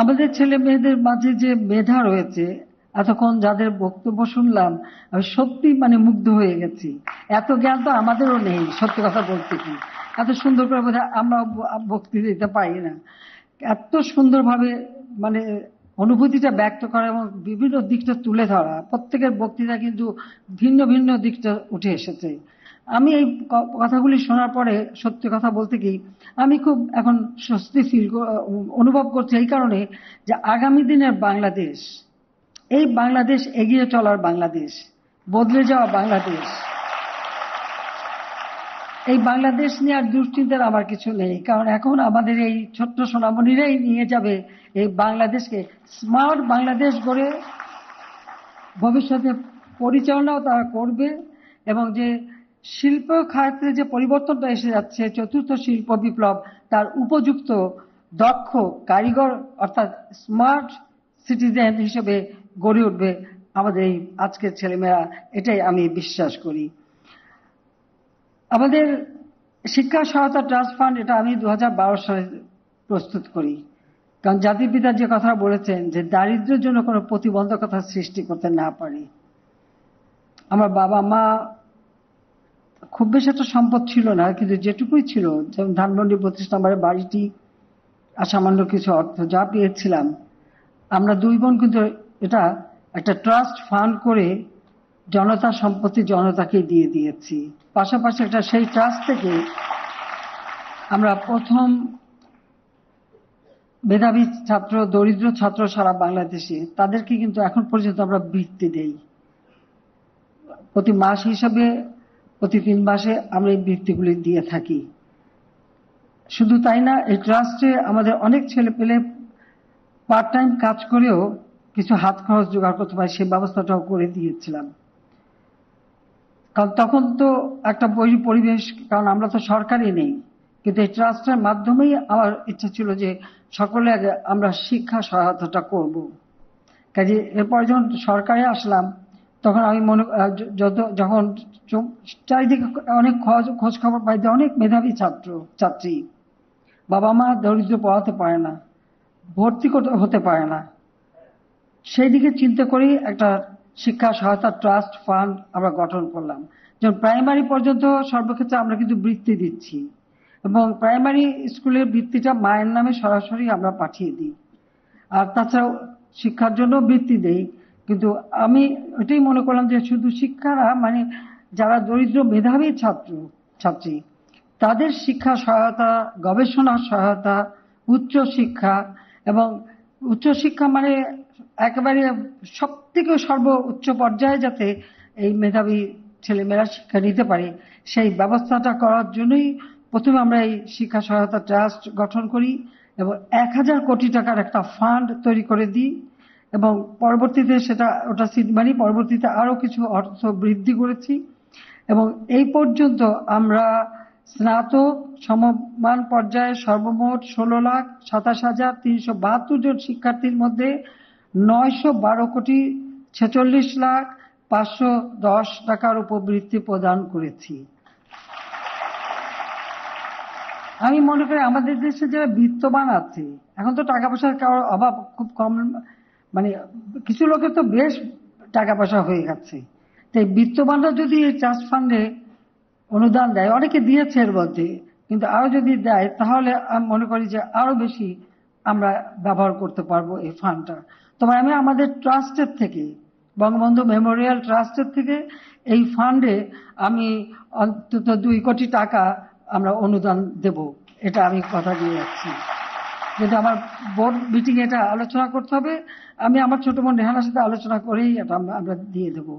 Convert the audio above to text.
আমাদের ছেলে মেয়েদের মাঝে যে মেধা রয়েছে, এতক্ষণ যাদের বক্তব্য শুনলাম, আমি সত্যি মুগ্ধ হয়ে গেছি। এত জ্ঞান তো আমাদেরও নেই, সত্যি কথা বলতে কি। এত সুন্দর করে বোধহয় আমরা বক্তৃতা দিতে পারি না। এত সুন্দরভাবে মানে অনুভূতিটা ব্যক্ত করা এবং বিভিন্ন দিকটা তুলে ধরা, প্রত্যেকের বক্তৃতা কিন্তু ভিন্ন ভিন্ন দিকটা উঠে এসেছে। আমি এই কথাগুলি শোনার পরে সত্যি কথা বলতে কি, আমি খুব এখন স্বস্তি অনুভব করছি এই কারণে যে আগামী দিনের বাংলাদেশ, এই বাংলাদেশ এগিয়ে চলার বাংলাদেশ, বদলে যাওয়া বাংলাদেশ, এই বাংলাদেশ নিয়ে আর দুশ্চিন্তার আমার কিছু নেই। কারণ এখন আমাদের এই ছোট্ট সোনামণিরাই নিয়ে যাবে এই বাংলাদেশকে স্মার্ট বাংলাদেশ গড়ে ভবিষ্যতে পরিচালনাও তারা করবে। এবং যে শিল্প খাতে যে পরিবর্তনটা এসে যাচ্ছে, চতুর্থ শিল্প বিপ্লব, তার উপযুক্ত দক্ষ কারিগর অর্থাৎ স্মার্ট সিটিজেন হিসেবে গড়ে উঠবে আমাদের এই আজকের ছেলেমেয়েরা, এটাই আমি বিশ্বাস করি। আমাদের শিক্ষা সহায়তা ট্রাস্ট ফান্ড, এটা আমি 2012 সালে প্রস্তুত করি। কারণ জাতির পিতা যে কথা বলেছেন যে দারিদ্র্যের জন্য কোনো প্রতিবন্ধকতা সৃষ্টি করতে না পারি। আমার বাবা মা খুব বেশি একটা সম্পদ ছিল না, কিন্তু যেটুকুই ছিল, যেমন ধানমন্ডি 32 নম্বরের বাড়িটি আর সামান্য কিছু অর্থ যা পেয়েছিলাম, আমরা দুই বোন কিন্তু এটা একটা ট্রাস্ট ফান্ড করে জনতার সম্পত্তি জনতাকে দিয়ে দিয়েছি। পাশাপাশি একটা সেই ট্রাস্ট থেকে আমরা প্রথম মেধাবী ছাত্র, দরিদ্র ছাত্র সারা বাংলাদেশে, তাদেরকে কিন্তু এখন পর্যন্ত আমরা বৃত্তি দেই। প্রতি মাস হিসাবে প্রতি 3 মাসে আমরা এই বৃত্তিগুলি দিয়ে থাকি। শুধু তাই না, এই ট্রাস্টে আমাদের অনেক ছেলে পেলে পার্ট টাইম কাজ করেও কিছু হাত খরচ জোগাড় করতে পারে, সেই ব্যবস্থাটাও করে দিয়েছিলাম। কারণ তখন তো একটা পরিবেশ, কারণ আমরা তো সরকারি নেই, কিন্তু এই ট্রাস্টের মাধ্যমেই আমার ইচ্ছা ছিল যে সকলে আগে আমরা শিক্ষা সহায়তাটা করব। কাজে এরপর যখন সরকারে আসলাম, তখন আমি যখন চারিদিকে অনেক খোঁজ খবর পাই যে অনেক মেধাবী ছাত্র ছাত্রী, বাবা মা দরিদ্র, পড়াতে পারে না, ভর্তি হতে পারে না, সেই দিকে চিন্তা করেই একটা শিক্ষা সহায়তা ট্রাস্ট ফান্ড আমরা গঠন করলাম। যেমন প্রাইমারি পর্যন্ত সর্বক্ষেত্রে আমরা কিন্তু বৃত্তি দিচ্ছি, এবং প্রাইমারি স্কুলের বৃত্তিটা মায়ের নামে সরাসরি আমরা পাঠিয়ে দিই। আর তাছাড়াও শিক্ষার জন্য বৃত্তি দেই। কিন্তু আমি এটাই মনে করলাম যে শুধু শিক্ষারা যারা দরিদ্র মেধাবী ছাত্র ছাত্রী, তাদের শিক্ষা সহায়তা, গবেষণা সহায়তা, উচ্চ শিক্ষা, এবং উচ্চ শিক্ষা একেবারে সব থেকে সর্বোচ্চ পর্যায়ে যাতে এই মেধাবী ছেলেমেয়েরা শিক্ষা নিতে পারে, সেই ব্যবস্থাটা করার জন্যই প্রথমে আমরা এই শিক্ষা সহায়তা ট্রাস্ট গঠন করি এবং 1000 কোটি টাকার একটা ফান্ড তৈরি করে দিই। এবং পরবর্তীতে ওটা সিড মানি, পরবর্তীতে আরো কিছু অর্থ বৃদ্ধি করেছি। এবং এই পর্যন্ত আমরা স্নাতক সমমান পর্যায়ে সর্বমোট 16,27,372 জন শিক্ষার্থীর মধ্যে 912,46,510 টাকার উপবৃত্তি প্রদান করেছি। আমি মনে করি আমাদের দেশে যারা বিত্তবান আছে, এখন তো টাকা পয়সার কারোর অভাব খুব কম, কিছু লোকের তো বেশ টাকা পয়সা হয়ে গেছে। তাই বিত্তবানরা যদি এই ট্রাস্ট ফান্ডে অনুদান দেয়, অনেকে দিয়েছে এর মধ্যে, কিন্তু আরো যদি দেয় তাহলে আমি মনে করি যে আরো বেশি আমরা ব্যবহার করতে পারবো এই ফান্ডটা। তবে আমি আমাদের ট্রাস্টের থেকে, বঙ্গবন্ধু মেমোরিয়াল ট্রাস্টের থেকে এই ফান্ডে আমি অন্তত 2 কোটি টাকা আমরা অনুদান দেব, এটা আমি কথা দিয়ে যাচ্ছি। যেটা আমার বোর্ড মিটিং এটা আলোচনা করতে হবে, আমি আমার ছোট বোন রেহানার সাথে আলোচনা করেই এটা আমরা দিয়ে দেবো।